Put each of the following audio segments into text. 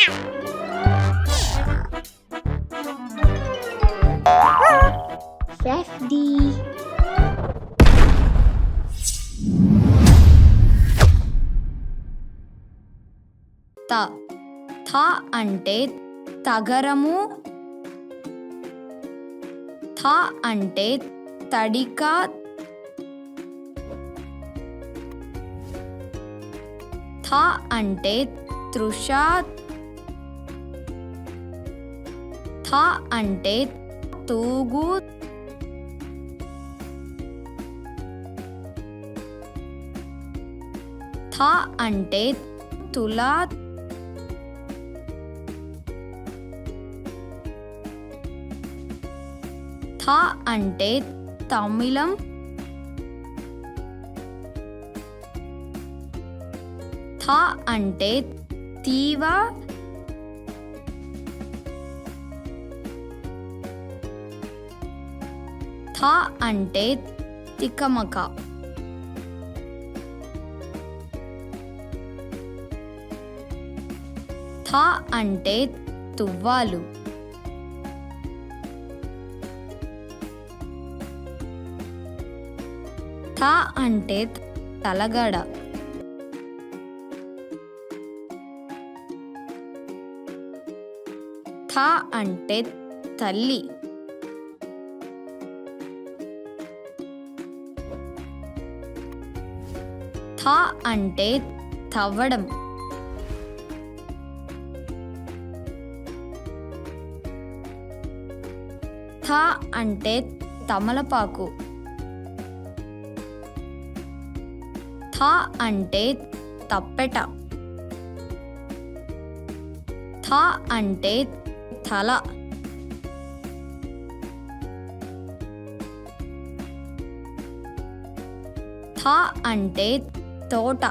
Fefdy. థ అంటే తగరము. థ అంటే తడిక. థ అంటే తృష. థ అంటే తూగు. థ అంటే తుల. థ అంటే తమిళం. థ అంటే తీవ. థ అంటే తికమక. థ అంటే తువ్వాలు. థ అంటే తలగడ. థ అంటే తల్లి. థ అంటే తవ్వడం. థ అంటే తమలపాకు. థ అంటే తప్పెట. థ అంటే తల. థ అంటే తోట.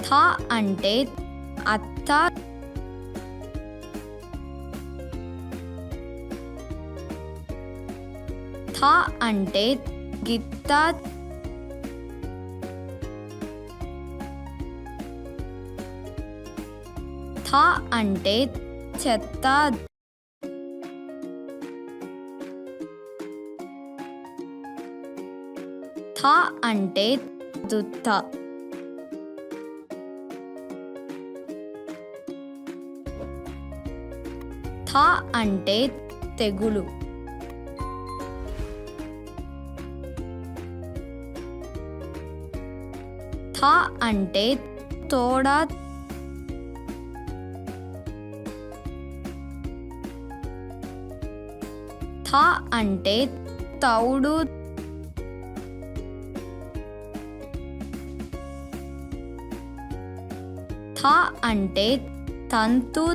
థ అంటే అత్త. థ అంటే గిత్త. థ అంటే చెత్త. థ అంటే దుత్త. థ అంటే తెగులు. థ అంటే తోడ. థ అంటే తౌడు. థ అంటే తంతు.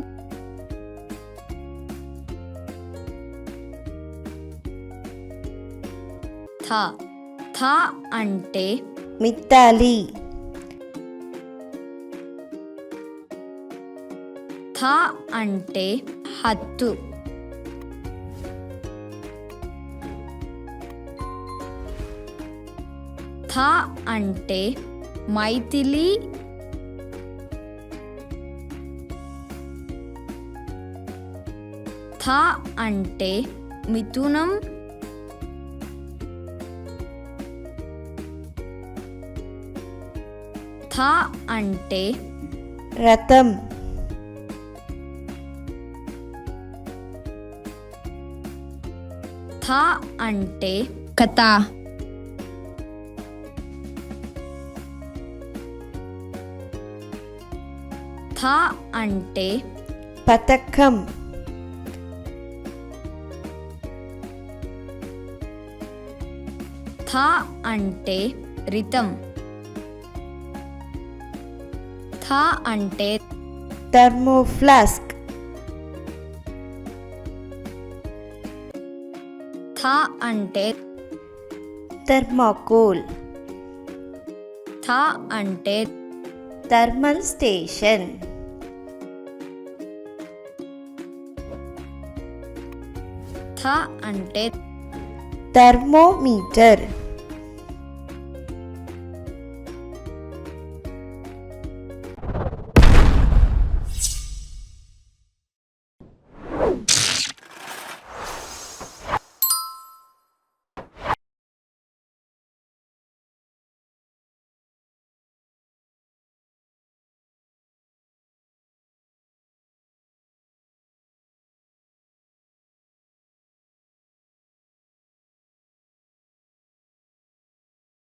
థ అంటే మిత్తాలి. థ అంటే హత్తు. థ అంటే మైథిలి. థ అంటే మిథునం. థ అంటే రథం. థ అంటే కథ. థ అంటే పతకం. థ అంటే రితం. థ అంటే థర్మోఫ్లాస్క్. థ అంటే థర్మాకోల్. థ అంటే థర్మల్ స్టేషన్. థ అంటే థర్మోమీటర్.